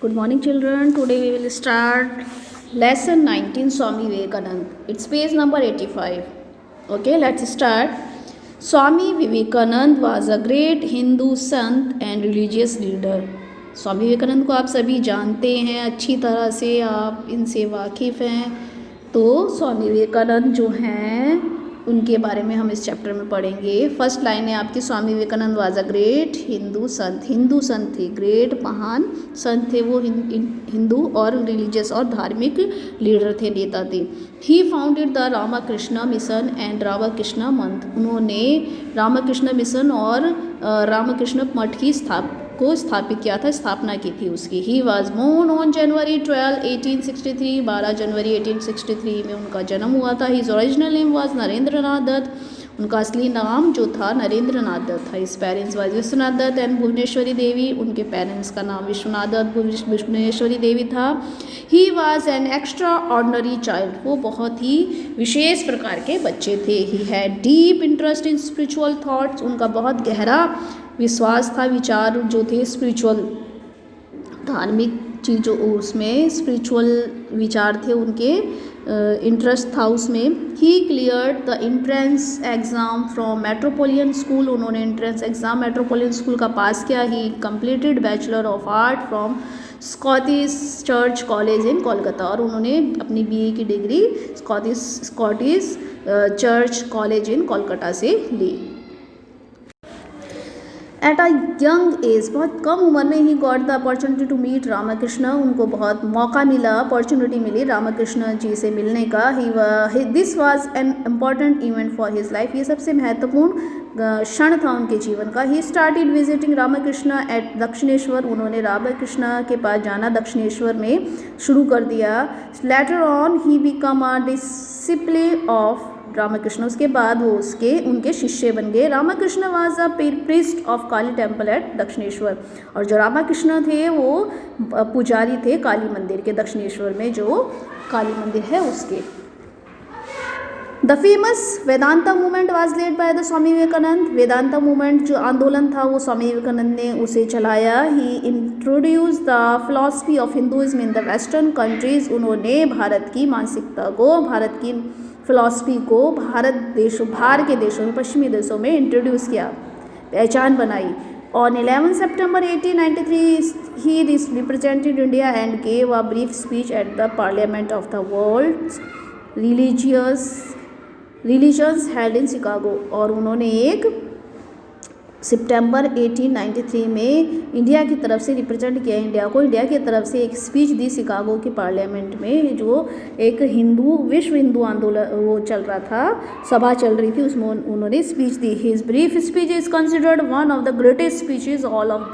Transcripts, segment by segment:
Good morning, children. Today we will start lesson 19 Swami Vivekanand. It's page number 85. Okay, let's start. Swami Vivekanand was a great Hindu sant and religious leader. Swami Vivekananda को आप सभी जानते हैं, अच्छी तरह से आप इनसे वाकिफ़ हैं। तो स्वामी विवेकानंद जो हैं उनके बारे में हम इस चैप्टर में पढ़ेंगे। फर्स्ट लाइन है आपकी, Swami Vivekananda was a great Hindu संत थे, ग्रेट महान संत थे वो, हिंदू और रिलीजियस और धार्मिक लीडर थे, नेता थे। He founded the Ramakrishna mission and Ramakrishna Math, उन्होंने रामकृष्ण मिशन और रामकृष्ण मठ की स्थापित किया था, स्थापना की थी उसकी। He was born on January 12, 1863, 12 जनवरी 1863 में उनका जन्म हुआ था। His original name was Narendra Nath Dutt, उनका असली नाम जो था नरेंद्र नाथ दत्त था। His parents was Vishwanath Dutt and Bhuvaneshwari Devi, उनके पेरेंट्स का नाम विश्वनाथ दत्त भुवनेश्वरी देवी था। He was an extraordinary child, वो बहुत ही विशेष प्रकार के बच्चे थे। He had deep interest in spiritual thoughts, उनका बहुत गहरा विश्वास था, विचार जो थे स्पिरिचुअल धार्मिक चीज़ों, उसमें स्पिरिचुअल विचार थे उनके, इंटरेस्ट था उसमें। He cleared the entrance exam from Metropolitan school, उन्होंने एंट्रेंस एग्ज़ाम मेट्रोपोलियन स्कूल का पास किया। He completed bachelor of art from Scottish Church College in Kolkata, और उन्होंने अपनी बीए की degree Scottish Church College in Kolkata से ली। एट अ यंग एज, बहुत कम उम्र में ही got the opportunity to meet Ramakrishna, उनको बहुत मौका मिला, अपॉर्चुनिटी मिली रामकृष्ण जी से मिलने का। This was an important event for his life, ये सबसे महत्वपूर्ण क्षण था उनके जीवन का। He started visiting Ramakrishna at Dakshineswar, उन्होंने रामकृष्ण के पास जाना दक्षिणेश्वर में शुरू कर दिया। Later on he become a disciple of Ramakrishna, उसके बाद वो उनके शिष्य बन गए। Ramakrishna was a priest of Kali temple at Dakshineswar, और जो रामकृष्ण थे वो पुजारी थे काली मंदिर के, दक्षिणेश्वर में जो काली मंदिर है उसके। The famous Vedanta movement was led by the Swami Vivekananda, Vedanta movement जो आंदोलन था वो स्वामी विवेकानंद ने उसे चलाया। He introduce the philosophy of Hinduism in the western countries, उन्होंने भारत की मानसिकता को, भारत की फिलॉसफी को बाहर के देशों में, पश्चिमी देशों में इंट्रोड्यूस किया, पहचान बनाई। On 11 September 1893 he represented India and gave a brief speech at the Parliament of the World's Religions held in Chicago, और उन्होंने एक सितंबर 1893 में इंडिया की तरफ से रिप्रेजेंट किया, इंडिया को, इंडिया की तरफ से एक स्पीच दी शिकागो के पार्लियामेंट में, जो एक विश्व हिंदू आंदोलन वो चल रहा था, सभा चल रही थी, उसमें उन्होंने speech the. His brief speech is considered one of the greatest speeches all of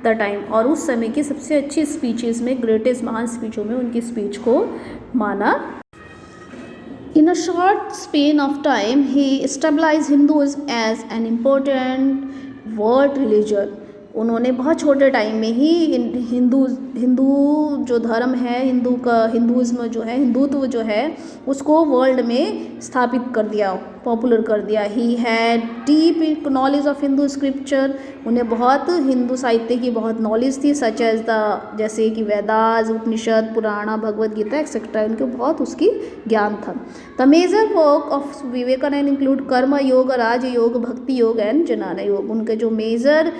the time, और उस समय की सबसे अच्छी स्पीचेस में, ग्रेटेस्ट महान स्पीचों में उनकी स्पीच को माना। In a short span of time, he established Hinduism as an important world religion. उन्होंने बहुत छोटे टाइम में ही हिंदू जो धर्म है, हिंदुइज्म जो है, हिंदुत्व जो है, उसको वर्ल्ड में स्थापित कर दिया, पॉपुलर कर दिया। ही had deep knowledge of Hindu scripture, उन्हें बहुत हिंदू साहित्य की बहुत नॉलेज थी, सच एज जैसे कि वेदास, उपनिषद, पुराण, भगवद गीता एक्सेट्रा, इनको बहुत उसकी ज्ञान था। The major work of Vivekananda include Karma Yoga, राज योग, भक्ति योग एंड ज्ञान योग। उनके जो मेजर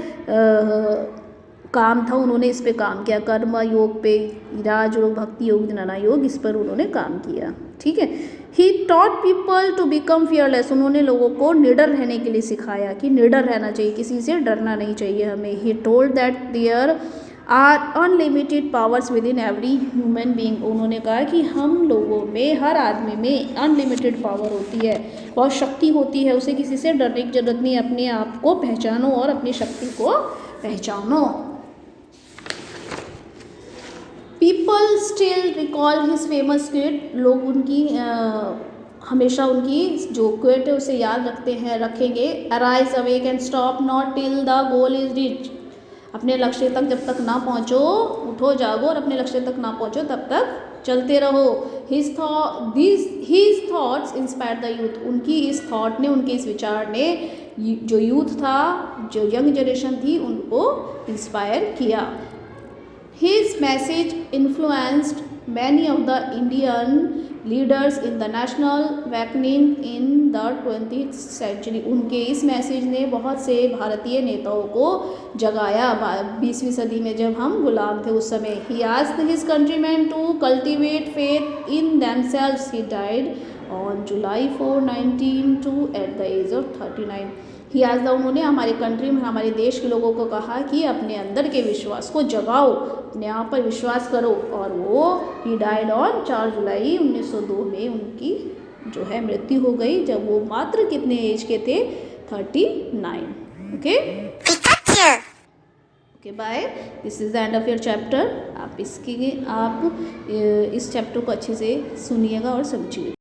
काम था, उन्होंने इस पे काम किया, कर्म योग पे, राज योग, भक्ति योग, ज्ञान योग, इस पर उन्होंने काम किया। ठीक है। He taught people to become fearless, उन्होंने लोगों को निडर रहने के लिए सिखाया कि निडर रहना चाहिए, किसी से डरना नहीं चाहिए हमें। He told that there are unlimited powers within every human being, उन्होंने कहा कि हम लोगों में, हर आदमी में अनलिमिटेड पावर होती है, बहुत शक्ति होती है, उसे किसी से डरने की जरूरत नहीं, अपने आप को पहचानो और अपनी शक्ति को पहचानो। People still recall his famous quit, लोग उनकी हमेशा उनकी जो क्विट है उसे याद रखेंगे। Arise awake and stop not till the goal is reach, अपने लक्ष्य तक जब तक ना पहुँचो, उठो जागो और अपने लक्ष्य तक ना पहुँचो तब तक चलते रहो। His thoughts inspire the youth, उनकी इस थॉट ने, उनके इस विचार ने जो यूथ था, जो यंग जनरेशन थी, उनको इंस्पायर किया। His message influenced many of the Indian leaders in the national awakening in the 20th century. उनके इस मैसेज ने बहुत से भारतीय नेताओं को जगाया 20वीं सदी में जब हम गुलाम थे उस समय. He asked his countrymen to cultivate faith in themselves. He died on July 4, 1902 at the age of 39. ही आज उन्होंने हमारे कंट्री में हमारे देश के लोगों को कहा कि अपने अंदर के विश्वास को जगाओ, अपने आप पर विश्वास करो. और वो ही डाइड ऑन 4 जुलाई 1902 में उनकी जो है मृत्यु हो गई जब वो मात्र कितने एज के थे 39. Okay okay bye. This is the end of your chapter. आप इस चैप्टर को अच्छे से सुनिएगा और समझिए.